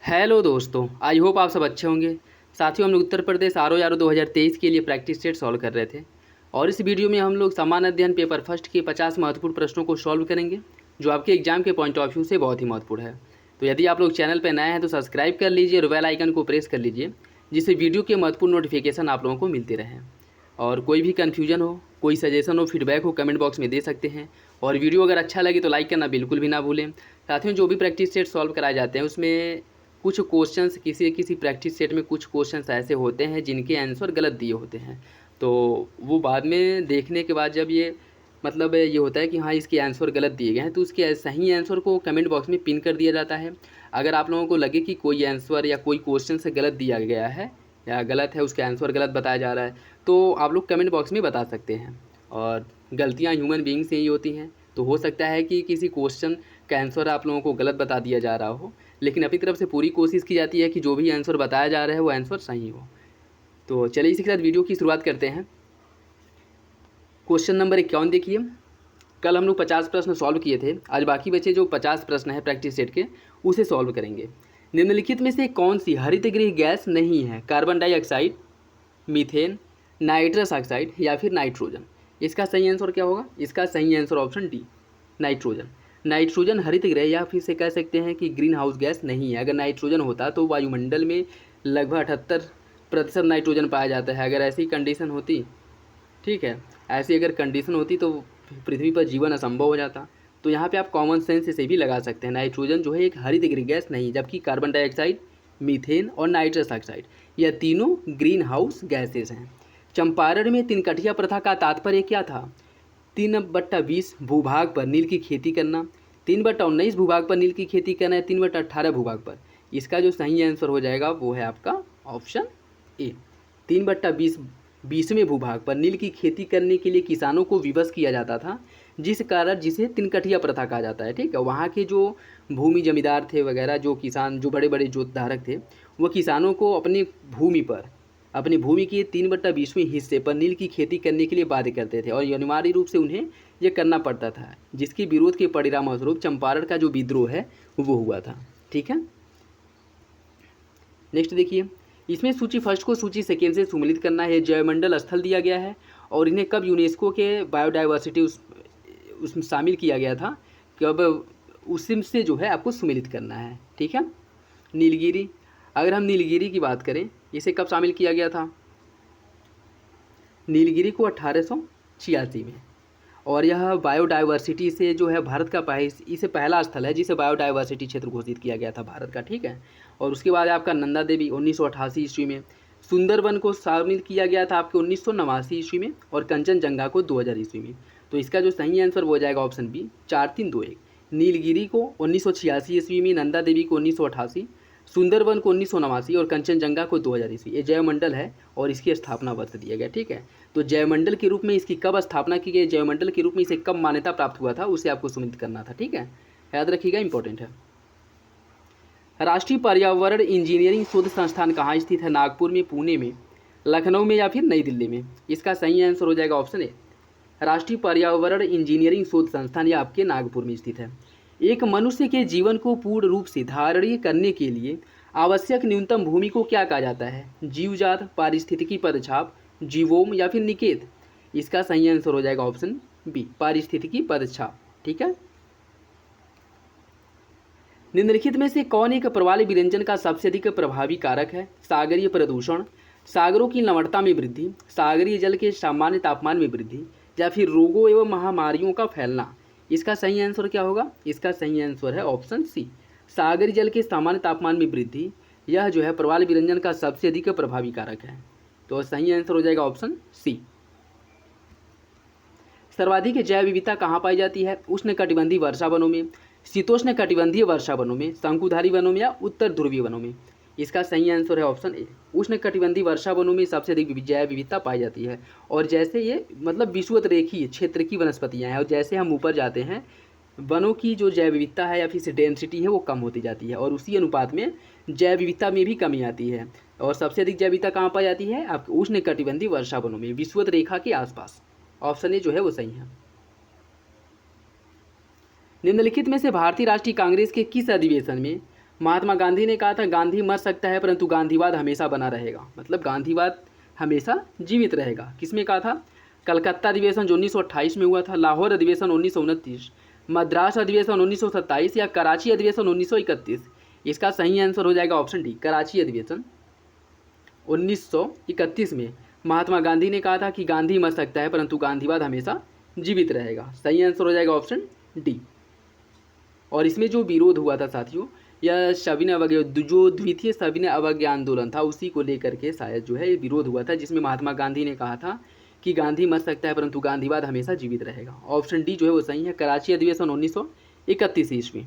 Hello दोस्तों, I hope आप सब अच्छे होंगे। साथियों, हम लोग उत्तर प्रदेश आर.ओ. 2023 के लिए प्रैक्टिस सेट सॉल्व कर रहे थे और इस वीडियो में हम लोग सामान्य अध्ययन पेपर फर्स्ट के 50 महत्वपूर्ण प्रश्नों को सॉल्व करेंगे जो आपके एग्जाम के पॉइंट ऑफ व्यू से बहुत ही महत्वपूर्ण है। तो यदि आप लोग चैनल पर नए हैं तो सब्सक्राइब कर लीजिए और बेल आइकन को प्रेस कर लीजिए, जिससे वीडियो के महत्वपूर्ण नोटिफिकेशन आप लोगों को मिलते रहें। और कोई भी कन्फ्यूजन हो, कोई सजेशन हो, फीडबैक हो, कमेंट बॉक्स में दे सकते हैं। और वीडियो अगर अच्छा लगे तो लाइक करना बिल्कुल भी ना भूलें। साथियों, जो भी प्रैक्टिस सेट सॉल्व कराए जाते हैं उसमें कुछ क्वेश्चंस किसी प्रैक्टिस सेट में कुछ क्वेश्चंस ऐसे होते हैं जिनके आंसर गलत दिए होते हैं। तो वो बाद में देखने के बाद जब ये मतलब ये होता है कि हाँ इसके आंसर गलत दिए गए हैं, तो उसके सही आंसर को कमेंट बॉक्स में पिन कर दिया जाता है। अगर आप लोगों को लगे कि कोई आंसर या कोई क्वेश्चन से गलत दिया गया है या गलत है, उसके आंसर गलत बताया जा रहा है, तो आप लोग कमेंट बॉक्स में बता सकते हैं। और गलतियाँ ह्यूमन बीइंग से ही होती हैं, तो हो सकता है कि किसी क्वेश्चन का आंसर आप लोगों को गलत बता दिया जा रहा हो, लेकिन अपनी तरफ से पूरी कोशिश की जाती है कि जो भी आंसर बताया जा रहा है वो आंसर सही हो। तो चलिए इसी के साथ वीडियो की शुरुआत करते हैं। क्वेश्चन नंबर 51 देखिए। कल हम लोग 50 प्रश्न सॉल्व किए थे, आज बाकी बचे जो 50 प्रश्न है प्रैक्टिस सेट के उसे सॉल्व करेंगे। निम्नलिखित में से कौन सी हरित गृह गैस नहीं है? Carbon dioxide, methane, nitrous oxide या फिर नाइट्रोजन। इसका सही आंसर क्या होगा? इसका सही answer option D, nitrogen. Nitrogen हरित गृह या फिर से कह सकते हैं कि ग्रीन हाउस गैस नहीं है। अगर नाइट्रोजन होता तो वायुमंडल में लगभग 78% नाइट्रोजन पाया जाता है। अगर ऐसी कंडीशन होती, ठीक है, ऐसी अगर कंडीशन होती तो पृथ्वी पर जीवन असंभव हो जाता। तो यहाँ पे आप कॉमन सेंस से भी लगा सकते हैं, नाइट्रोजन जो है एक हरित गृह गैस नहीं, जबकि कार्बन डाइऑक्साइड, मीथेन और नाइट्रस ऑक्साइड यह तीनों ग्रीन हाउस गैसेज हैं। चंपारण में तिनकठिया प्रथा का तात्पर्य क्या था? 3/20 भूभाग पर नील की खेती करना, 3/19 भूभाग पर नील की खेती करना है, 3/18 भूभाग पर। इसका जो सही आंसर हो जाएगा वो है आपका ऑप्शन ए, 3/20 20वें भूभाग पर नील की खेती करने के लिए किसानों को विवश किया जाता था, जिस कारण जिसे तिनकठिया प्रथा कहा जाता है। ठीक है, वहाँ के जो भूमि जमींदार थे वगैरह, जो किसान, जो बड़े बड़े जोत धारक थे, वो किसानों को अपनी भूमि पर, अपनी भूमि के 3/20वें हिस्से पर नील की खेती करने के लिए बाध्य करते थे और अनिवार्य रूप से उन्हें यह करना पड़ता था, जिसके विरोध के परिणाम स्वरूप चंपारण का जो विद्रोह है वो हुआ था। ठीक है, नेक्स्ट देखिए। इसमें सूची फर्स्ट को सूची सेकेंड से सम्मिलित करना है। जैवमंडल स्थल दिया गया है और इन्हें कब यूनेस्को के बायोडाइवर्सिटी उसमें शामिल किया गया था, कब, उससे जो है आपको सम्मिलित करना है। ठीक है, नीलगिरी, अगर हम नीलगिरी की बात करें, इसे कब शामिल किया गया था? नीलगिरी को 1886 में। और यह बायोडाइवर्सिटी से जो है भारत का इसे पहला स्थल है जिसे बायोडाइवर्सिटी क्षेत्र घोषित किया गया था भारत का। ठीक है, और उसके बाद आपका नंदा देवी 1988 ईस्वी में, सुंदरबन को शामिल किया गया था आपके 1989 ईस्वी में, और कंचनजंगा को 2000 ईस्वी में। तो इसका जो सही आंसर हो जाएगा ऑप्शन बी, 4321। नीलगिरी को 1986 ईस्वी में, नंदा देवी को 1988, सुंदरबन को 1989 और कंचनजंगा को 2000 ईस्वी। ये जैवमंडल है और इसकी स्थापना वर्ष दिया गया। ठीक है, तो जैवमंडल के रूप में इसकी कब स्थापना की गई, जैवमंडल के रूप में इसे कब मान्यता प्राप्त हुआ था, उसे आपको सुनिश्चित करना था। ठीक है, याद रखिएगा, इंपॉर्टेंट है। राष्ट्रीय पर्यावरण इंजीनियरिंग शोध संस्थान कहाँ स्थित है? नागपुर में, पुणे में, लखनऊ में या फिर नई दिल्ली में। इसका सही आंसर हो जाएगा ऑप्शन ए, राष्ट्रीय पर्यावरण इंजीनियरिंग शोध संस्थान यह आपके नागपुर में स्थित है। एक मनुष्य के जीवन को पूर्ण रूप से धारणीय करने के लिए आवश्यक न्यूनतम भूमि को क्या कहा जाता है? जीवजात, पारिस्थितिकी पदछाप, जीवोम या फिर निकेत। इसका सही आंसर हो जाएगा ऑप्शन बी, पारिस्थितिकी पदछाप। ठीक है, निम्नलिखित में से कौन एक प्रवाल विरंजन का सबसे अधिक प्रभावी कारक है? सागरीय प्रदूषण, सागरों की लवणता में वृद्धि, सागरीय जल के सामान्य तापमान में वृद्धि या फिर रोगों एवं महामारियों का फैलना। इसका सही आंसर क्या होगा? इसका सही आंसर है ऑप्शन सी, सागरीय जल के सामान्य तापमान में वृद्धि। यह जो है प्रवाल विरंजन का सबसे अधिक प्रभावी कारक है। तो सही आंसर हो जाएगा ऑप्शन सी। सर्वाधिक जैव विविधता कहाँ पाई जाती है? उष्णकटिबंधीय वर्षा वनों में, शीतोष्ण कटिबंधीय वर्षा वनों में, शंकुधारी वनों में या उत्तर ध्रुवीय वनों में। इसका सही आंसर है ऑप्शन ए, उष्णकटिबंधीय वर्षा वनों में सबसे अधिक जैव विविधता पाई जाती है। और जैसे ये मतलब विषुवत रेखीय क्षेत्र की वनस्पतियाँ हैं, और जैसे हम ऊपर जाते हैं वनों की जो जैव विविधता है या फिर डेंसिटी है वो कम होती जाती है, और उसी अनुपात में जैव विविधता में भी कमी आती है। और सबसे अधिक जैव विविधता कहाँ पाई जाती है? आपके उष्णकटिबंधीय वर्षा वनों में, विषुवत रेखा के आसपास। ऑप्शन ए जो है वो सही है। निम्नलिखित में से भारतीय राष्ट्रीय कांग्रेस के किस अधिवेशन में महात्मा गांधी ने कहा था गांधी मर सकता है परंतु गांधीवाद हमेशा बना रहेगा, मतलब गांधीवाद हमेशा जीवित रहेगा। किसमें कहा था? कलकत्ता अधिवेशन जो 1928 में हुआ था, लाहौर अधिवेशन 1929, मद्रास अधिवेशन 1927 या कराची अधिवेशन 1931। इसका सही आंसर हो जाएगा ऑप्शन डी, कराची अधिवेशन 1931 में महात्मा गांधी ने कहा था कि गांधी मर सकता है परंतु गांधीवाद हमेशा जीवित रहेगा। सही आंसर हो जाएगा ऑप्शन डी। और इसमें जो विरोध हुआ था साथियों, यह सविनय अवज्ञा, जो द्वितीय सविनय अवज्ञा आंदोलन था उसी को लेकर के शायद जो है विरोध हुआ था, जिसमें महात्मा गांधी ने कहा था कि गांधी मर सकता है परंतु गांधीवाद हमेशा जीवित रहेगा। ऑप्शन डी जो है वो सही है, कराची अधिवेशन 1931 ईस्वी।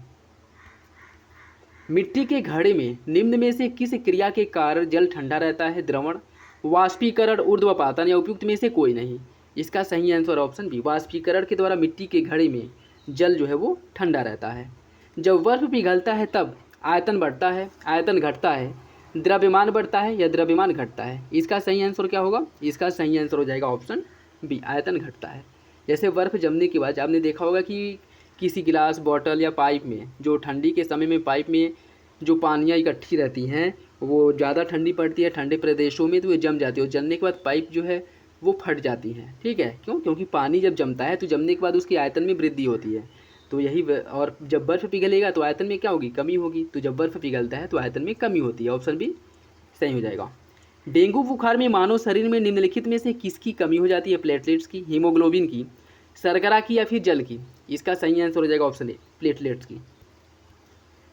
मिट्टी के घड़े में निम्न में से किस क्रिया के कारण जल ठंडा रहता है? द्रवण, वाष्पीकरण, ऊर्ध्वपातन या उपयुक्त में से कोई नहीं। इसका सही आंसर ऑप्शन बी, वाष्पीकरण के द्वारा मिट्टी के घड़े में जल जो है वो ठंडा रहता है। जब बर्फ पिघलता है तब आयतन बढ़ता है, आयतन घटता है, द्रव्यमान बढ़ता है या द्रव्यमान घटता है। इसका सही आंसर क्या होगा? इसका सही आंसर हो जाएगा ऑप्शन बी, आयतन घटता है। जैसे बर्फ़ जमने के बाद आपने देखा होगा कि किसी गिलास, बॉटल या पाइप में, जो ठंडी के समय में पाइप में जो पानियाँ इकट्ठी रहती हैं वो ज़्यादा ठंडी पड़ती है ठंडे प्रदेशों में, तो ये जम जाती है और जमने के बाद पाइप जो है वो फट जाती हैं। ठीक है, क्यों? क्योंकि पानी जब जमता है तो जमने के बाद उसकी आयतन में वृद्धि होती है। तो यही और जब बर्फ़ पिघलेगा तो आयतन में क्या होगी? कमी होगी। तो जब बर्फ़ पिघलता है तो आयतन में कमी होती है। ऑप्शन बी सही हो जाएगा। डेंगू बुखार में मानव शरीर में निम्नलिखित में से किसकी कमी हो जाती है? प्लेटलेट्स की, हीमोग्लोबिन की, शर्करा की या फिर जल की। इसका सही आंसर हो जाएगा ऑप्शन ए, प्लेटलेट्स की।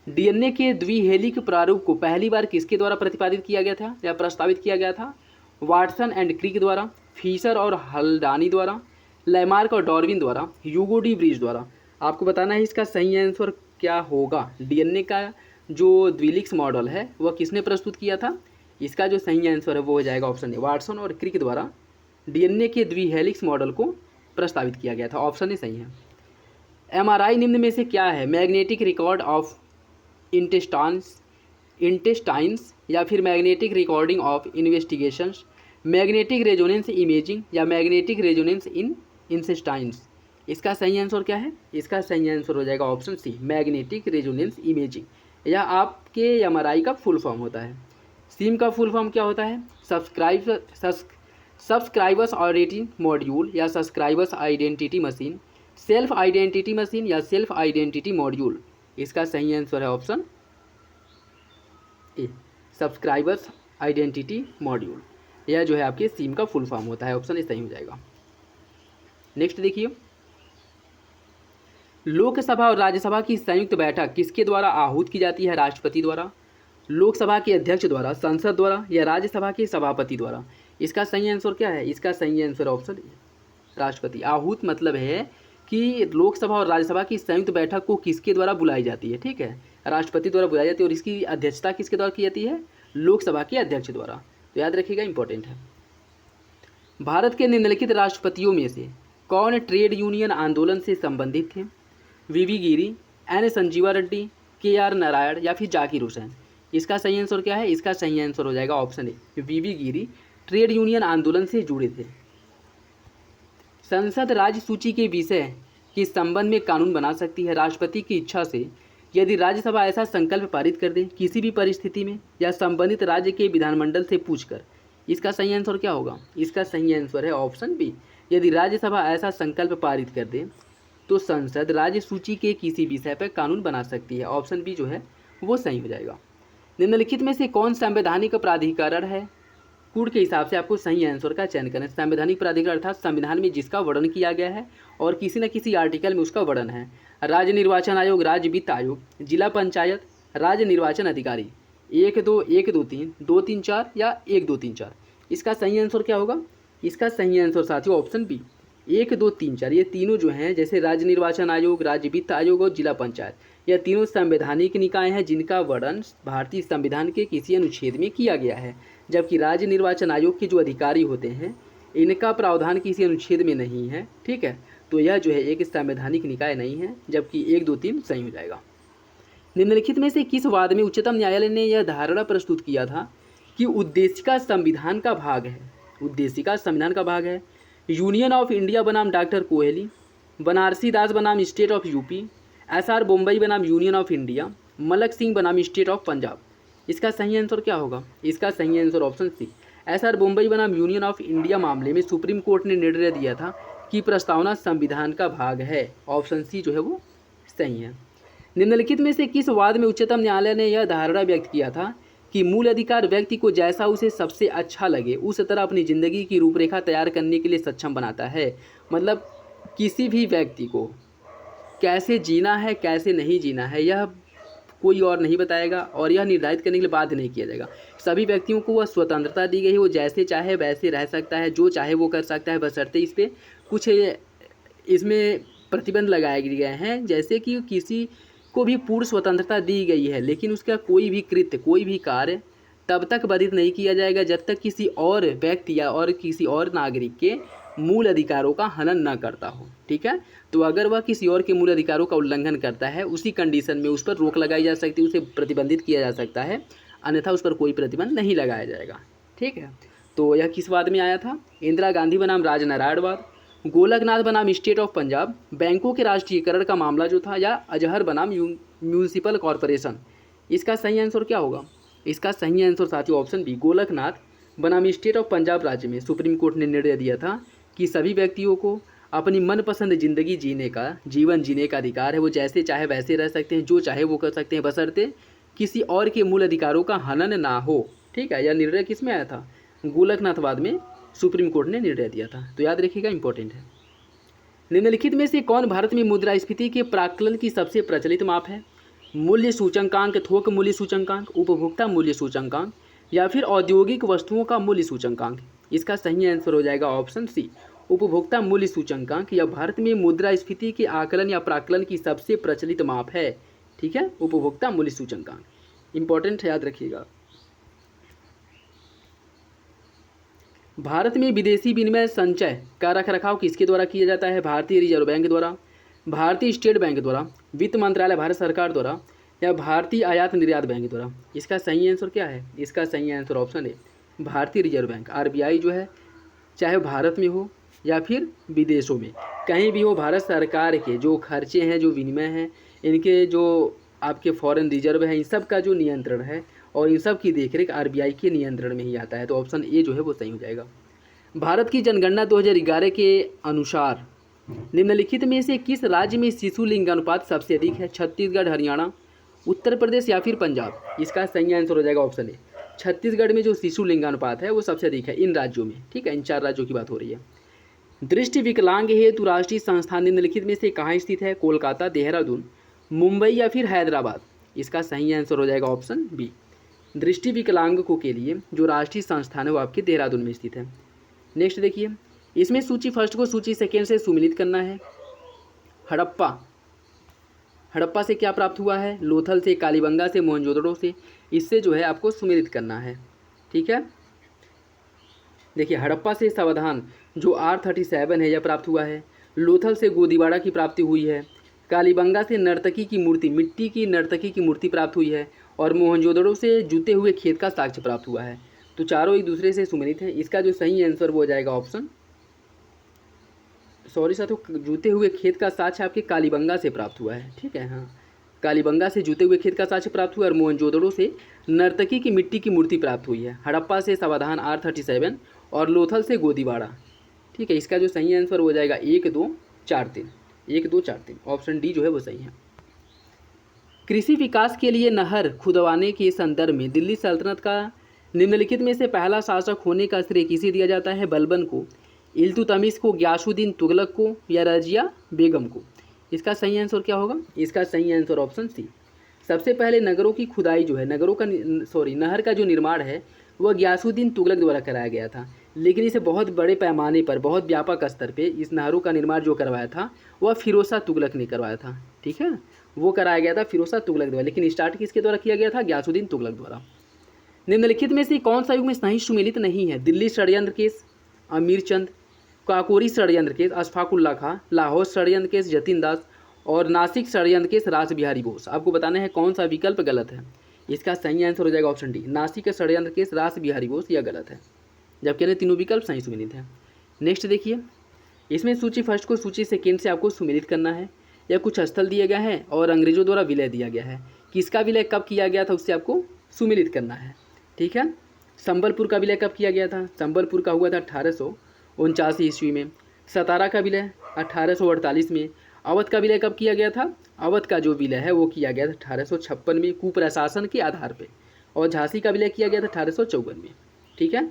डीएनए के द्विहेलिक प्रारूप को पहली बार किसके द्वारा प्रतिपादित किया गया था या प्रस्तावित किया गया था? वाटसन एंड क्रिक द्वारा, फिशर और हल्डानी द्वारा, लैमार्क और डार्विन द्वारा, ह्यूगो डी ब्रीज द्वारा। आपको बताना है इसका सही आंसर क्या होगा। डीएनए का जो द्विलिक्स मॉडल है वह किसने प्रस्तुत किया था? इसका जो सही आंसर है वो हो जाएगा ऑप्शन ए, वाटसन और क्रिक द्वारा डीएनए के द्विहेलिक्स मॉडल को प्रस्तावित किया गया था। ऑप्शन ए सही है। एमआरआई निम्न में से क्या है? मैग्नेटिक रिकॉर्ड ऑफ इंटेस्टाइन्स या फिर magnetic recording of investigations, magnetic resonance imaging या मैग्नेटिक रेजोनेंस इन इंटेस्टाइन्स। इसका सही आंसर क्या है? इसका सही आंसर हो जाएगा option C, magnetic resonance imaging. यह आपके एमआरआई का फुल फॉर्म होता है। सिम का फुल फॉर्म क्या होता है? सब्सक्राइबर्स ऑडिटिंग मॉड्यूल या subscribers identity machine, self identity machine या सेल्फ आइडेंटिटी मॉड्यूल। इसका सही आंसर है option A, subscribers identity module. यह जो है आपके सिम का फुल फॉर्म होता है। ऑप्शन ए सही हो जाएगा। नेक्स्ट देखिए, लोकसभा और राज्यसभा की संयुक्त बैठक किसके द्वारा आहूत की जाती है? राष्ट्रपति द्वारा, लोकसभा के अध्यक्ष द्वारा, संसद द्वारा या राज्यसभा के सभापति द्वारा। इसका सही आंसर क्या है? इसका सही आंसर ऑप्शन राष्ट्रपति। आहूत मतलब है कि लोकसभा और राज्यसभा की संयुक्त बैठक को किसके द्वारा बुलाई जाती है? ठीक है, राष्ट्रपति द्वारा बुलाई जाती है और इसकी अध्यक्षता किसके द्वारा की जाती है? लोकसभा के अध्यक्ष द्वारा। तो याद रखिएगा, इंपॉर्टेंट है। भारत के निम्नलिखित राष्ट्रपतियों में से कौन ट्रेड यूनियन आंदोलन से संबंधित थे? वीवी गिरी, एन संजीवा रेड्डी, के आर नारायण या फिर जाकिर हुसैन। इसका सही आंसर क्या है? इसका सही आंसर हो जाएगा option A, V V Giri trade union आंदोलन से जुड़े थे। संसद राज्य सूची के विषय के संबंध में कानून बना सकती है राष्ट्रपति की इच्छा से यदि राज्यसभा ऐसा संकल्प पारित कर दे किसी भी परिस्थिति में या संबंधित राज्य के विधानमंडल से पूछकर। इसका सही आंसर क्या होगा? इसका सही आंसर है ऑप्शन बी, यदि राज्यसभा ऐसा संकल्प पारित कर दे तो संसद राज्य सूची के किसी विषय पर कानून बना सकती है। ऑप्शन बी जो है वो सही हो जाएगा। निम्नलिखित में से कौन संवैधानिक प्राधिकरण है? कोड के हिसाब से आपको सही आंसर का चयन करें। संवैधानिक प्राधिकरण अर्थात संविधान में जिसका वर्णन किया गया है और किसी न किसी आर्टिकल में उसका वर्णन है। राज्य निर्वाचन आयोग, राज्य वित्त आयोग, जिला पंचायत, राज्य निर्वाचन अधिकारी। 1 2 1 2 3 2 3 4 या 1 2 3 4। इसका सही आंसर क्या होगा? इसका सही आंसर साथियों ऑप्शन बी, 1 2 3 4। ये तीनों जो हैं, जैसे राज्य निर्वाचन आयोग, राज्य वित्त आयोग और जिला पंचायत, यह तीनों संवैधानिक निकाय हैं जिनका वर्णन भारतीय संविधान के किसी अनुच्छेद में किया गया है। जबकि राज्य निर्वाचन आयोग के जो अधिकारी होते हैं इनका प्रावधान किसी अनुच्छेद में नहीं है। ठीक है, तो यह जो है एक संवैधानिक निकाय नहीं है, जबकि 1 2 3 सही हो जाएगा। निम्नलिखित में से किस वाद में उच्चतम न्यायालय ने यह धारणा प्रस्तुत किया था कि उद्देशिका संविधान का भाग है? उद्देशिका संविधान का भाग है। यूनियन ऑफ इंडिया बनाम डॉक्टर कोहली, बनारसी दास बनाम state of UP, SR Bombay बनाम union of India, Malak Singh बनाम स्टेट ऑफ पंजाब। इसका सही आंसर क्या होगा? इसका सही आंसर ऑप्शन सी। एसआर मुंबई बनाम यूनियन ऑफ इंडिया मामले में सुप्रीम कोर्ट ने निर्णय दिया था कि प्रस्तावना संविधान का भाग है। ऑप्शन सी जो है वो सही है। निम्नलिखित में से किस वाद में उच्चतम न्यायालय ने यह धारणा व्यक्त किया था कि मूल अधिकार व्यक्ति को जैसा उसे सबसे अच्छा लगे उस तरह अपनी ज़िंदगी की रूपरेखा तैयार करने के लिए सक्षम बनाता है? मतलब किसी भी व्यक्ति को कैसे जीना है कैसे नहीं जीना है यह कोई और नहीं बताएगा और यह निर्धारित करने के लिए बाध्य नहीं किया जाएगा। सभी व्यक्तियों को वह स्वतंत्रता दी गई है, वो जैसे चाहे वैसे रह सकता है, जो चाहे वो कर सकता है, बशर्ते इस पर कुछ इसमें प्रतिबंध लगाए गए हैं, जैसे कि किसी को भी पूर्ण स्वतंत्रता दी गई है लेकिन उसका कोई भी कृत्य कोई भी कार्य तब तक बाधित नहीं किया जाएगा जब तक किसी और व्यक्ति या और किसी और नागरिक के मूल अधिकारों का हनन न करता हो। ठीक है, तो अगर वह किसी और के मूल अधिकारों का उल्लंघन करता है उसी कंडीशन में उस पर रोक लगाई जा सकती है, उसे प्रतिबंधित किया जा सकता है, अन्यथा उस पर कोई प्रतिबंध नहीं लगाया जाएगा। ठीक है, तो यह किस वाद में आया था? इंदिरा गांधी बनाम राजनारायणवाद, गोलकनाथ बनाम स्टेट ऑफ पंजाब, बैंकों के राष्ट्रीयकरण का मामला जो था, या अजहर बनाम म्यूनिसिपल कॉरपोरेशन। इसका सही आंसर क्या होगा? इसका सही आंसर साथियों ऑप्शन बी, गोलकनाथ बनाम स्टेट ऑफ पंजाब राज्य में सुप्रीम कोर्ट ने निर्णय दिया था कि सभी व्यक्तियों को अपनी मनपसंद ज़िंदगी जीवन जीने का अधिकार है, वो जैसे चाहे वैसे रह सकते हैं, जो चाहे वो कर सकते हैं, बशर्ते किसी और के मूल अधिकारों का हनन ना हो। ठीक है, यह निर्णय किस में आया था? गोलकनाथवाद में सुप्रीम कोर्ट ने निर्णय दिया था, तो याद रखिएगा, इंपॉर्टेंट है। निम्नलिखित में से कौन भारत में मुद्रास्फीति के प्राक्कलन की सबसे प्रचलित माप है? मूल्य सूचकांक, थोक मूल्य सूचकांक, उपभोक्ता मूल्य सूचकांक, या फिर औद्योगिक वस्तुओं का मूल्य सूचकांक? इसका सही आंसर हो जाएगा ऑप्शन सी, उपभोक्ता मूल्य सूचकांक। यह भारत में मुद्रास्फीति के आकलन या प्राक्कलन की सबसे प्रचलित माप है। ठीक है, उपभोक्ता मूल्य सूचकांक इंपॉर्टेंट है, याद रखिएगा। भारत में विदेशी विनिमय संचय का रखरखाव किसके द्वारा किया जाता है? भारतीय रिजर्व बैंक द्वारा, भारतीय स्टेट बैंक द्वारा, वित्त मंत्रालय भारत सरकार द्वारा, या भारतीय आयात निर्यात बैंक द्वारा? इसका सही आंसर क्या है? इसका सही आंसर ऑप्शन है भारतीय रिजर्व बैंक। आरबीआई जो है, चाहे भारत में हो या फिर विदेशों में, कहीं भी हो, भारत सरकार के जो खर्चे हैं, जो विनिमय हैं, इनके जो आपके फॉरेन रिजर्व है, इन सब का जो नियंत्रण है और इन सब की देखरेख आरबीआई के नियंत्रण में ही आता है। तो ऑप्शन ए जो है वो सही हो जाएगा। भारत की जनगणना 2011 के अनुसार निम्नलिखित में से किस राज्य में शिशु लिंगानुपात सबसे अधिक है? छत्तीसगढ़, हरियाणा, उत्तर प्रदेश या फिर पंजाब? इसका सही आंसर हो जाएगा ऑप्शन ए, छत्तीसगढ़ में जो शिशु लिंगानुपात है वो सबसे अधिक है इन राज्यों में। ठीक है, इन 4 राज्यों की बात हो रही है। दृष्टि विकलांग हेतु राष्ट्रीय संस्थान निम्नलिखित में से कहाँ स्थित है? कोलकाता, देहरादून, मुंबई या फिर हैदराबाद? इसका सही आंसर हो जाएगा ऑप्शन बी, दृष्टि विकलांगों के लिए जो राष्ट्रीय संस्थान है वो आपके देहरादून में स्थित है। नेक्स्ट देखिए, इसमें सूची फर्स्ट को सूची सेकेंड से सुमिलित करना है। हड़प्पा से क्या प्राप्त हुआ है? लोथल से, कालीबंगा से, मोहनजोदड़ो से। इससे जो है आपको सुमिलित करना है। ठीक है, देखिए, हड़प्पा से सावधान जो R37 है यह प्राप्त हुआ है। लोथल से गोदीवाड़ा की प्राप्ति हुई है। कालीबंगा से नर्तकी की मूर्ति, मिट्टी की नर्तकी की मूर्ति प्राप्त हुई है। और मोहनजोदड़ो से जूते हुए खेत का साक्ष्य प्राप्त हुआ है। तो चारों एक दूसरे से सुमिलित हैं। इसका जो सही आंसर वो हो जाएगा ऑप्शन, सॉरी साथियों, जूते हुए खेत का साक्ष्य आपके कालीबंगा से प्राप्त हुआ है। ठीक है, हाँ, कालीबंगा से जूते हुए खेत का साक्ष्य प्राप्त हुआ और मोहनजोदड़ो से नर्तकी की मिट्टी की मूर्ति प्राप्त हुई है। हड़प्पा से सावधान R37 और लोथल से गोदीवाड़ा। ठीक है, इसका जो सही आंसर हो जाएगा 1, 2, 4, 3, 1, 2, 4, 3, ऑप्शन डी जो है वो सही है। कृषि विकास के लिए नहर खुदवाने के संदर्भ में दिल्ली सल्तनत का निम्नलिखित में से पहला शासक होने का श्रेय किसे दिया जाता है? बलबन को, इल्तुतमिश को, ग्यासुद्दीन तुगलक को, या रजिया बेगम को? इसका सही आंसर क्या होगा? इसका सही आंसर ऑप्शन सी, सबसे पहले नगरों की खुदाई जो है, नहर का जो निर्माण है वह ग्यासुद्दीन तुगलक द्वारा कराया गया था। लेकिन इसे बहुत बड़े पैमाने पर, बहुत व्यापक स्तर पे इस नहरों का निर्माण जो करवाया था वह फिरोज शाह तुगलक ने करवाया था। ठीक है, वो कराया गया था फिरोज शाह तुगलक द्वारा, लेकिन स्टार्ट किसके द्वारा किया गया था? ग्यासुद्दीन तुगलक द्वारा। निम्नलिखित में से कौन सा युग में नहीं सुमिलित नहीं है? दिल्ली षड्यंत्र केस अमीर चंद, काकोरी षड्यंत्र केस अशफाक उल्लाह खां, लाहौर षड्यंत्र केस जतिन दास, और नासिक षड्यंत्र केस रास बिहारी बोस। आपको बताना है कौन सा विकल्प गलत है। इसका सही आंसर हो जाएगा ऑप्शन डी, नासिक षड्यंत्र केस रास बिहारी बोस, यह गलत है, जबकि अन्य तीनों विकल्प सही सुमिलित हैं। नेक्स्ट देखिए, इसमें सूची फर्स्ट को सूची सेकेंड से आपको सुमिलित करना है। यह कुछ स्थल दिए गए हैं और अंग्रेजों द्वारा विलय दिया गया है। किसका विलय कब किया गया था उससे आपको सुमेलित करना है। ठीक है, संबलपुर का विलय कब किया गया था? संबलपुर का हुआ था 1849 ईस्वी में। सतारा का विलय 1848 में। अवध का विलय कब किया गया था? अवध का जो विलय है वो किया गया था 1856 में कुप्रशासन के आधार पे। और झांसी का विलय किया गया था 1854 में। ठीक है,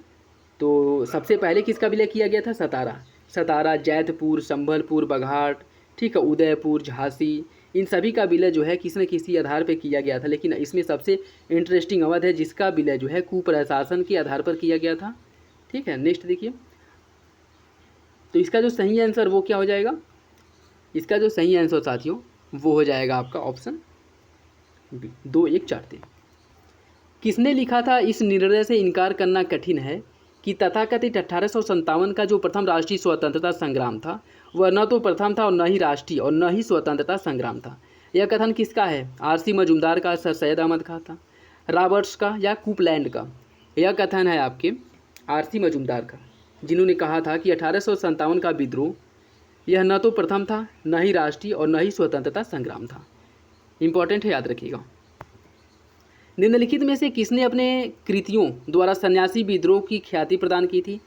तो सबसे पहले किसका विलय किया गया था? सतारा। सतारा, जैतपुर, संबलपुर, बघाट, ठीक है, उदयपुर, झांसी, इन सभी का विलय जो है किसी न किसी आधार पर किया गया था, लेकिन इसमें सबसे इंटरेस्टिंग अवध है जिसका विलय जो है कुप्रशासन के आधार पर किया गया था। ठीक है, नेक्स्ट देखिए, तो इसका जो सही आंसर वो क्या हो जाएगा? इसका जो सही आंसर साथियों वो हो जाएगा आपका ऑप्शन बी, 2, 1, 4, 3। किसने लिखा था इस निर्णय से इनकार करना कठिन है कि तथाकथित 1857 का जो प्रथम राष्ट्रीय स्वतंत्रता संग्राम था वह न तो प्रथम था और न ही राष्ट्रीय और न ही स्वतंत्रता संग्राम था। यह कथन किसका है? आरसी मजूमदार का, सर सैयद अहमद खां था, रॉबर्ट्स का या कूपलैंड का? यह कथन है आपके आरसी मजूमदार का, जिन्होंने कहा था कि 1857 का विद्रोह यह न तो प्रथम था, न ही राष्ट्रीय और न ही स्वतंत्रता संग्राम था। इंपॉर्टेंट है, याद रखिएगा। निम्नलिखित में से किसने अपने कृतियों द्वारा सन्यासी विद्रोह की ख्याति प्रदान की थी?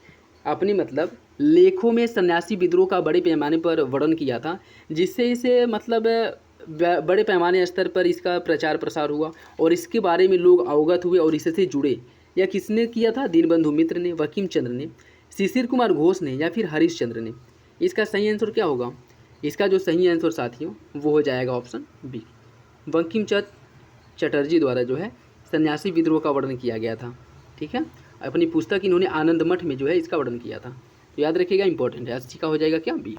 अपने मतलब लेखों में सन्यासी विद्रोह का बड़े पैमाने पर वर्णन किया था, जिससे इसे मतलब बड़े पैमाने स्तर पर इसका प्रचार प्रसार हुआ और इसके बारे में लोग अवगत हुए और इससे जुड़े। यह किसने किया था? दीनबंधु मित्र ने, बंकिम चंद्र ने, शिशिर कुमार घोष ने या फिर हरीश चंद्र ने? इसका सही आंसर क्या होगा? इसका जो सही आंसर साथियों वो हो जाएगा ऑप्शन बी, बंकिम चंद्र चटर्जी द्वारा जो है सन्यासी विद्रोह का वर्णन किया गया था। ठीक है, अपनी पुस्तक इन्होंने आनंद मठ में जो है इसका वर्णन किया था। तो याद रखिएगा, इंपॉर्टेंट है। अच्छी का हो जाएगा क्या? बी।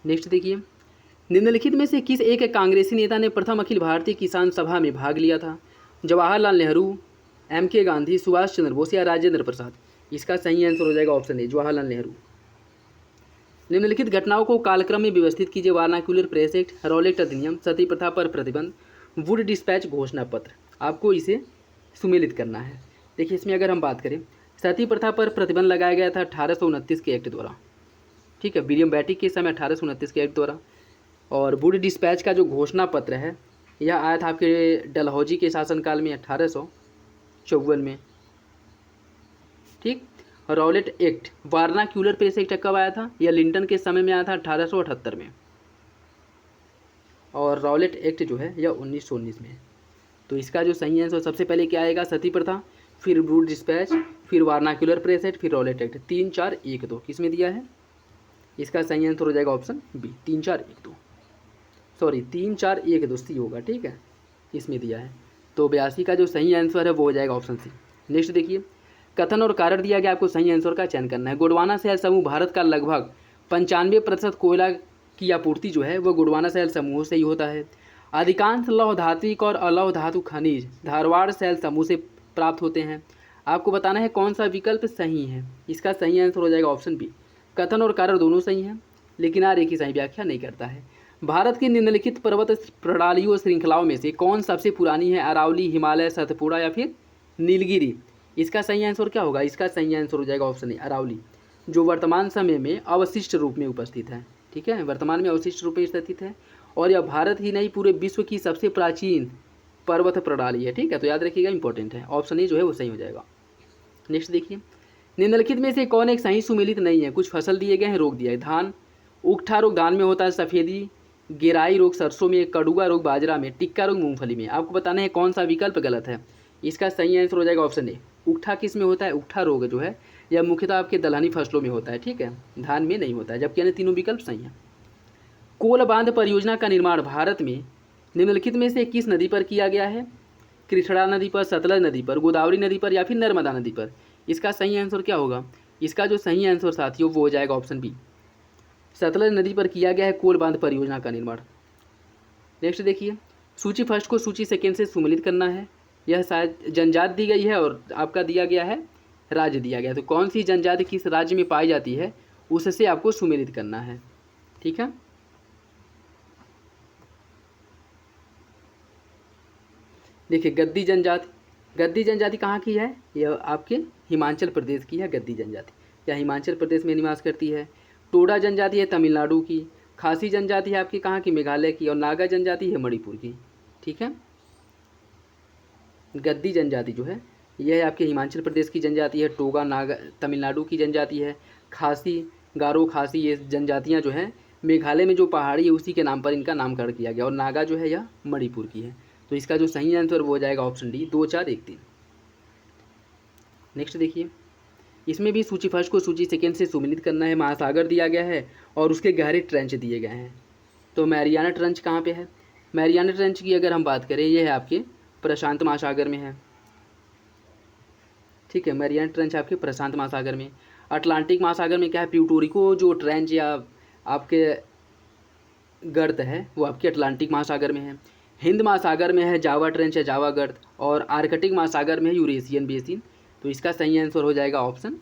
नेक्स्ट देखिए, निम्नलिखित में से किस एक कांग्रेसी नेता ने प्रथम अखिल भारतीय किसान सभा में भाग लिया था? जवाहरलाल नेहरू, एम.के. गांधी, सुभाष चंद्र बोस या राजेंद्र प्रसाद? इसका सही आंसर हो जाएगा ऑप्शन ए, जवाहरलाल नेहरू। निम्नलिखित घटनाओं को कालक्रम में व्यवस्थित कीजिए। वार्नाक्यूलर प्रेस एक्ट, रॉलेट अधिनियम, सती प्रथा पर प्रतिबंध, वुड डिस्पैच घोषणा पत्र। आपको इसे सुमेलित करना है। देखिए, इसमें अगर हम बात करें, सती प्रथा पर प्रतिबंध लगाया गया था 1829 के एक्ट द्वारा। ठीक है, विलियम बैटिक के समय 1829 के एक्ट द्वारा। और वुड डिस्पैच का जो घोषणा पत्र है यह आया था आपके डलहौजी के शासनकाल में 1854 में। ठीक, रॉलेट एक्ट, वार्नाक्यूलर प्रेस एक्ट कब आया था? यह लिंटन के समय में आया था 1878 में। और रॉलेट एक्ट जो है यह 1919 में। तो इसका जो सही आंसर सबसे पहले क्या आएगा? सती प्रथा, फिर वुड डिस्पैच, फिर वार्नाक्यूलर प्रेस एक्ट, फिर रॉलेट एक्ट। 3, 4, 1, 2 किस में दिया है? इसका सही आंसर हो जाएगा ऑप्शन बी, 3, 4, 1, 2। सॉरी, 3, 4, 1, 2 सी होगा। ठीक है, इसमें दिया है। तो 82 का जो सही आंसर है वो हो जाएगा ऑप्शन सी। नेक्स्ट देखिए, कथन और कारण दिया गया, आपको सही आंसर का चयन करना है। गोंडवाना शैल समूह भारत का लगभग 95% कोयला की आपूर्ति जो है वो गोंडवाना शैल समूह से ही होता है। अधिकांश लौह धात्विक और अलौह धातु खनिज धारवाड़ शैल समूह से प्राप्त होते हैं। आपको बताना है कौन सा विकल्प सही है। इसका सही आंसर हो जाएगा ऑप्शन बी, कथन और कारण दोनों सही हैं, लेकिन आर एक ही सही व्याख्या नहीं करता है। भारत की निम्नलिखित पर्वत प्रणालियों श्रृंखलाओं में से कौन सबसे पुरानी है? अरावली, हिमालय, सतपुड़ा या फिर नीलगिरी? इसका सही आंसर क्या होगा? इसका सही आंसर हो जाएगा ऑप्शन ए, अरावली, जो वर्तमान समय में अवशिष्ट रूप में उपस्थित है। ठीक है, वर्तमान में अवशिष्ट रूप में स्थित है और यह भारत ही नहीं पूरे विश्व की सबसे प्राचीन पर्वत प्रणाली है। ठीक है, तो याद रखिएगा, इंपॉर्टेंट है। ऑप्शन ए जो है वो सही हो जाएगा। नेक्स्ट देखिए, निम्नलिखित में से कौन एक सही सुमेलित नहीं है? कुछ फसल दिए गए हैं, रोग दिया है। धान, उकठा रोग धान में होता है, सफ़ेदी गेराई रोग सरसों में, कड़ुआ रोग बाजरा में, टिक्का रोग मूंगफली में। आपको बताना है कौन सा विकल्प गलत है। इसका सही आंसर हो जाएगा ऑप्शन ए, उकठा किस में होता है? उकठा रोग जो है यह मुख्यतः आपके दलहनी फसलों में होता है। ठीक है, धान में नहीं होता है, जबकि अन्य तीनों विकल्प सही हैं। कोल बांध परियोजना का निर्माण भारत में निम्नलिखित में से किस नदी पर किया गया है? कृष्णा नदी पर, सतलज नदी पर, गोदावरी नदी पर या फिर नर्मदा नदी पर? इसका सही आंसर क्या होगा? इसका जो सही आंसर साथियों वो हो जाएगा ऑप्शन बी, सतलज नदी पर किया गया है कोल बांध परियोजना का निर्माण। नेक्स्ट देखिए, सूची फर्स्ट को सूची सेकेंड से सुमेलित करना है। यह शायद जनजाति दी गई है और आपका दिया गया है राज्य दिया गया है। तो कौन सी जनजाति किस राज्य में पाई जाती है उससे आपको सुमेलित करना है। ठीक है, देखिए गद्दी जनजाति, गद्दी जनजाति कहाँ की है? यह आपके हिमाचल प्रदेश की है गद्दी जनजाति। या हिमाचल प्रदेश में निवास करती है। टोडा जनजाति है तमिलनाडु की। खासी जनजाति है आपकी कहाँ की, मेघालय की। और नागा जनजाति है मणिपुर की। ठीक है, गद्दी जनजाति जो है यह है आपके हिमाचल प्रदेश की जनजाति है। टोगा नागा तमिलनाडु की जनजाति है। खासी, गारो, खासी ये जनजातियाँ जो हैं मेघालय में जो पहाड़ी है उसी के नाम पर इनका नामकरण किया गया। और नागा जो है यह मणिपुर की है। तो इसका जो सही आंसर वो हो जाएगा ऑप्शन डी 2 4 1 3। नेक्स्ट देखिए, इसमें भी सूची फर्स्ट को सूची सेकेंड से सुमिलित करना है। महासागर दिया गया है और उसके गहरे ट्रेंच दिए गए हैं। तो मैरियाना ट्रेंच कहाँ पे है? मैरियाना ट्रेंच की अगर हम बात करें ये है आपके प्रशांत महासागर में है। ठीक है, मैरियाना ट्रेंच आपके प्रशांत महासागर में। अटलांटिक महासागर में क्या है, प्यूटोरिको जो ट्रेंच या आपके गर्त है वो आपके अटलांटिक महासागर में है। हिंद महासागर में है जावा ट्रेंच या जावा गर्त। और आर्कटिक महासागर में है यूरेशियन बेसिन। तो इसका सही आंसर हो जाएगा ऑप्शन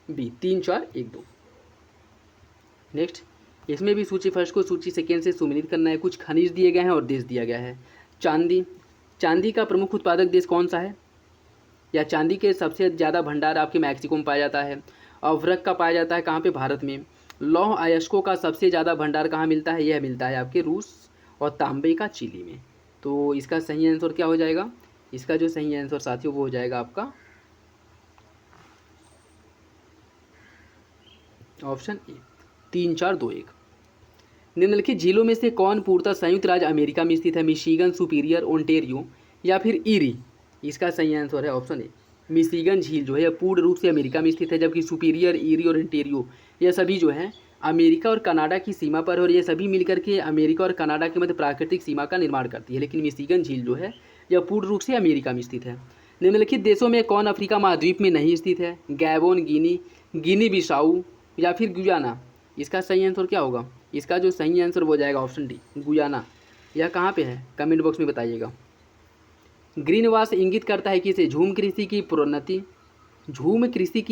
बी 3 4 1 2। नेक्स्ट, इसमें भी सूची फर्स्ट को सूची सेकेंड से सुमिलित करना है। कुछ खनिज दिए गए हैं और देश दिया गया है। चांदी का प्रमुख उत्पादक देश कौन सा है? या चांदी के सबसे ज़्यादा भंडार आपके मैक्सिको में पाया जाता है। अभ्रक का पाया जाता है कहाँ पे? भारत में। लौह अयस्कों का सबसे ज़्यादा भंडार कहाँ मिलता है? यह मिलता है आपके रूस। और तांबे का चिली में। तो इसका सही आंसर क्या हो जाएगा? इसका जो सही आंसर साथियों वो हो जाएगा आपका ऑप्शन ए 3 4 2 1। निम्नलिखित झीलों में से कौन पूर्णतः संयुक्त राज्य अमेरिका में स्थित है? मिशिगन, सुपीरियर, ओंटेरियो या फिर ईरी? इसका सही आंसर है ऑप्शन ए मिशिगन झील जो है यह पूर्ण रूप से अमेरिका में स्थित है। जबकि सुपीरियर, ईरी और ओंटेरियो यह सभी जो है अमेरिका और कनाडा की सीमा पर, और ये सभी मिलकर के अमेरिका और कनाडा के मध्य प्राकृतिक सीमा का निर्माण करती है। लेकिन मिशिगन झील जो है यह पूर्ण रूप से अमेरिका में स्थित है। निम्नलिखित देशों में कौन अफ्रीका महाद्वीप में नहीं स्थित है? गैबोन, गिनी बिसाऊ या फिर गुयाना? इसका सही आंसर क्या होगा? इसका जो सही आंसर हो जाएगा ऑप्शन डी गुयाना। यह कहाँ पे है? कमेंट बॉक्स में बताइएगा। ग्रीन वाश इंगित करता है किसे? झूम कृषि की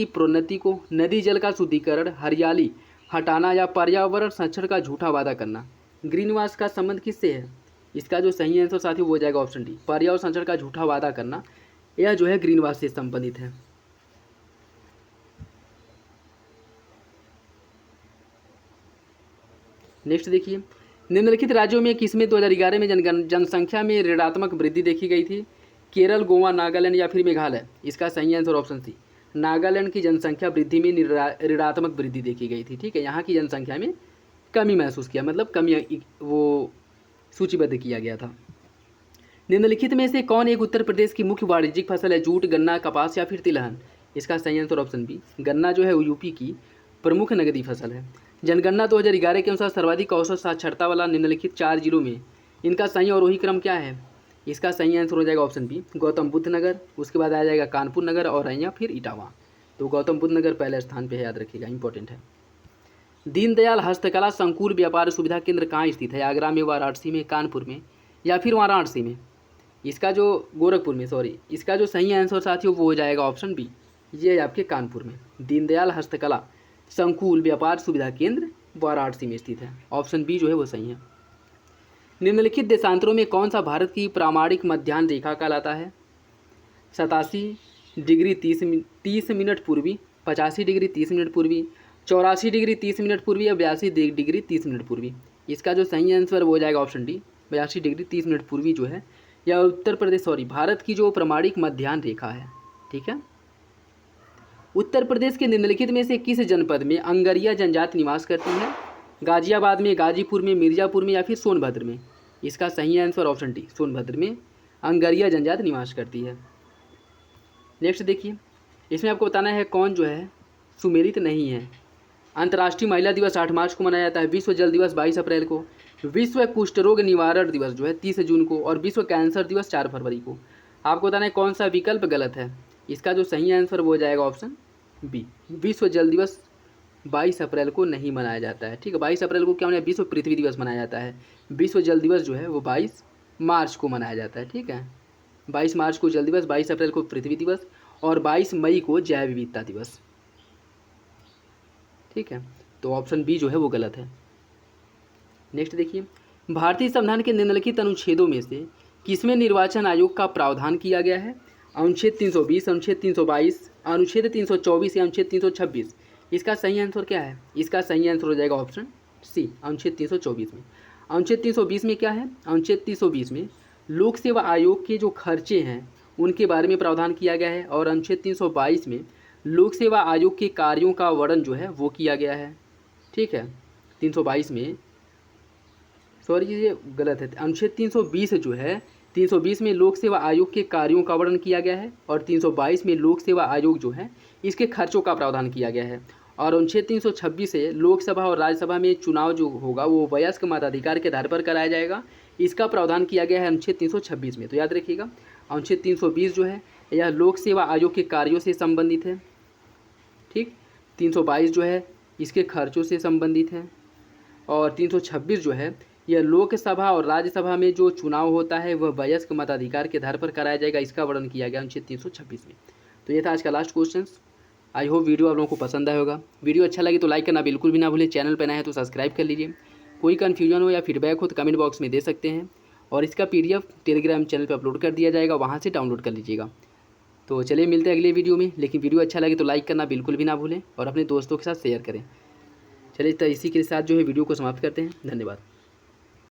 प्रोन्नति को, नदी जल का शुद्धिकरण, हरियाली हटाना या पर्यावरण संरक्षण का झूठा वादा करना। ग्रीन वाश का संबंध किससे है? इसका जो सही आंसर साथियों हो जाएगा ऑप्शन डी पर्यावरण संरक्षण का झूठा वादा करना। यह जो है ग्रीन वाश से संबंधित है। नेक्स्ट देखिए, निम्नलिखित राज्यों में किसमें 2011 में जनसंख्या में ऋणात्मक वृद्धि देखी गई थी? केरल, गोवा, नागालैंड या फिर मेघालय? इसका सही आंसर ऑप्शन सी नागालैंड की जनसंख्या वृद्धि में ऋणात्मक वृद्धि देखी गई थी। ठीक है, यहाँ की जनसंख्या में कमी महसूस किया, मतलब कमी वो सूचीबद्ध किया गया था। निम्नलिखित में से कौन एक उत्तर प्रदेश की मुख्य वाणिज्यिक फसल है? जूट, गन्ना, कपास या फिर तिलहन? इसका सही आंसर ऑप्शन बी गन्ना जो है यूपी की प्रमुख नगदी फसल है। जनगणना 2011 के अनुसार सर्वाधिक औसत साक्षरता वाला निम्नलिखित 4 जिलों में इनका सही और वही क्रम क्या है? इसका सही आंसर हो जाएगा ऑप्शन बी गौतम बुद्ध नगर, उसके बाद आ जाएगा कानपुर नगर और या फिर इटावा। तो गौतम बुद्ध नगर पहले स्थान पे है, याद रखिएगा, इंपॉर्टेंट है। दीनदयाल हस्तकला संकुल व्यापार सुविधा केंद्र कहाँ स्थित है? आगरा में, वाराणसी में, कानपुर में या फिर वाराणसी में? इसका जो गोरखपुर में, सॉरी, इसका जो सही आंसर साथियों वो हो जाएगा ऑप्शन बी, ये है आपके कानपुर में। दीनदयाल हस्तकला संकुल व्यापार सुविधा केंद्र वाराणसी में स्थित है। ऑप्शन बी जो है वो सही है। निम्नलिखित देशांतरों में कौन सा भारत की प्रामाणिक मध्याह्न रेखा कहलाता है? 87 डिग्री 30 मिनट पूर्वी, 85 डिग्री 30 मिनट पूर्वी, 84 डिग्री 30 मिनट पूर्वी या 82 डिग्री 30 मिनट पूर्वी? इसका जो सही आंसर वो हो जाएगा ऑप्शन डी 82 डिग्री 30 मिनट पूर्वी जो है या उत्तर प्रदेश, सॉरी, भारत की जो प्रामाणिक मध्याह्न रेखा है। ठीक है, उत्तर प्रदेश के निम्नलिखित में से किस जनपद में अंगरिया जनजाति निवास करती है? गाजियाबाद में, गाजीपुर में, मिर्ज़ापुर में या फिर सोनभद्र में? इसका सही आंसर ऑप्शन डी सोनभद्र में अंगरिया जनजाति निवास करती है। नेक्स्ट देखिए, इसमें आपको बताना है कौन जो है सुमेलित नहीं है। अंतर्राष्ट्रीय महिला दिवस 8 मार्च को मनाया जाता है। विश्व जल दिवस 22 अप्रैल को, विश्व कुष्ठ रोग निवारण दिवस जो है 30 जून को और विश्व कैंसर दिवस 4 फरवरी को। आपको बताना है कौन सा विकल्प गलत है। इसका जो सही आंसर वो हो जाएगा ऑप्शन बी विश्व जल दिवस 22 अप्रैल को नहीं मनाया जाता है। ठीक है, 22 अप्रैल को क्या मनाया? विश्व पृथ्वी दिवस मनाया जाता है। विश्व जल दिवस जो है वो 22 मार्च को मनाया जाता है। ठीक है, 22 मार्च को जल दिवस, 22 अप्रैल को पृथ्वी दिवस और 22 मई को जैव विविधता दिवस। ठीक है, तो ऑप्शन बी जो है वो गलत है। नेक्स्ट देखिए, भारतीय संविधान के निम्नलिखित अनुच्छेदों में से किसमें निर्वाचन आयोग का प्रावधान किया गया है? अनुच्छेद 320, अनुच्छेद 322, अनुच्छेद 324 या अनुच्छेद 326? इसका सही आंसर क्या है? इसका सही आंसर हो जाएगा ऑप्शन सी, अनुच्छेद 324 में। अनुच्छेद 320 में क्या है? अनुच्छेद 320 में लोक सेवा आयोग के जो खर्चे हैं उनके बारे में प्रावधान किया गया है, और अनुच्छेद 322 में लोक सेवा आयोग के कार्यों का वर्णन जो है वो किया गया है। ठीक है, 322 में, सॉरी ये गलत है, अनुच्छेद 320 जो है 320 में लोक सेवा आयोग के कार्यों का वर्णन किया गया है, और 322 में लोक सेवा आयोग जो है इसके खर्चों का प्रावधान किया गया है। और अनुच्छेद 326 से लोकसभा और राज्यसभा में चुनाव जो होगा वो वयस्क मताधिकार के आधार पर कराया जाएगा, इसका प्रावधान किया गया है अनुच्छेद 326 में। तो याद रखिएगा, अनुच्छेद 320 जो है यह लोक सेवा आयोग के कार्यों से संबंधित है। ठीक, 322 जो है इसके खर्चों से संबंधित है, और 326 जो है यह लोकसभा और राज्यसभा में जो चुनाव होता है वह वयस्क मताधिकार के आधार पर कराया जाएगा, इसका वर्णन किया गया अनुच्छेद 326 में। तो ये था आज का last question. I hope video आप लोगों को पसंद आया होगा। वीडियो अच्छा लगे तो लाइक करना बिल्कुल भी ना भूलें, चैनल पर नए हैं तो सब्सक्राइब कर लीजिए। कोई कन्फ्यूजन हो या फीडबैक हो तो कमेंट बॉक्स में दे सकते हैं, और इसका PDF टेलीग्राम चैनल पर अपलोड कर दिया जाएगा, वहाँ से डाउनलोड कर लीजिएगा। तो चलिए मिलते हैं अगले वीडियो में, लेकिन वीडियो अच्छा लगे तो लाइक करना बिल्कुल भी ना भूलें और अपने दोस्तों के साथ शेयर करें। चलिए तो इसी के साथ जो है वीडियो को समाप्त करते हैं। धन्यवाद।